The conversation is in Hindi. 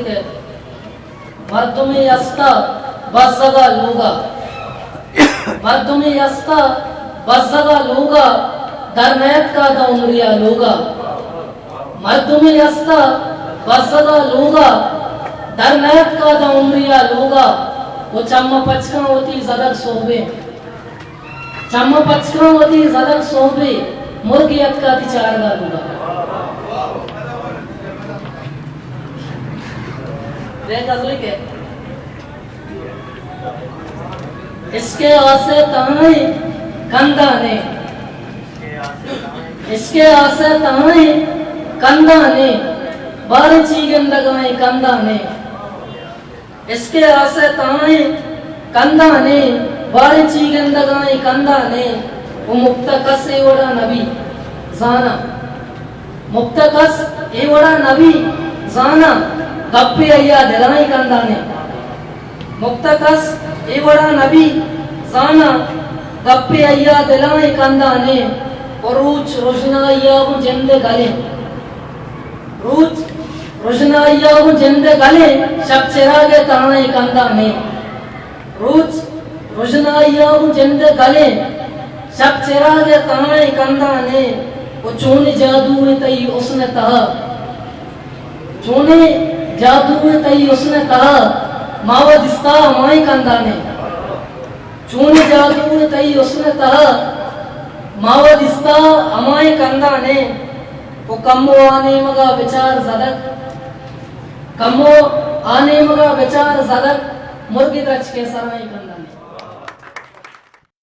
के मर्दुमी यस्ता बज़गा लूगा मर्दुमी यस्ता बज़गा लूगा दरनैत का दौमरिया लूगा मर्दुमी यस्ता बज़गा लूगा दरनैत का दौमरिया लूगा वो चम्मा पचका होती ज़दक सोबे चम्मा पचका होती ज़दक सोबे मुर्गियत का तिचारगा लूगा इसके आसे ताई कंधा ने इसके आसे ताई कंधा ने बारी चीगन लगाई कंधा ने इसके आसे ताई कंधा ने बारी चीगन लगाई कंधा ने वो मुक्तकस एवड़ा नबी जाना मुक्तकस एवड़ा नबी जाना गप्पे अय्या दिलाई कंधा ने मुक्तकस एवड़ा नबी जाना गप्पे अय्या दिलाई कंधा ने और रूच रोशनाइया को जिंदे गले रूच रोशनाइया को जिंदे गले शब चिरागे तानाई कंधा ने रूच रोशनाइया को जिंदे गले शब चिरागे तानाई कंधा ने वो चूने जादू में तई उसने कहा चूने जादू में तई उसने कहा मावा दिस्ता हमारी कंधा ने चूने जादू में तई उसने कहा मावा दिस्ता हमारी कंधा ने वो कम्मो आने मगा विचार ज़दक कम्मो आने मगा विचार ज़दक मुर्गी रच के सराई कंधा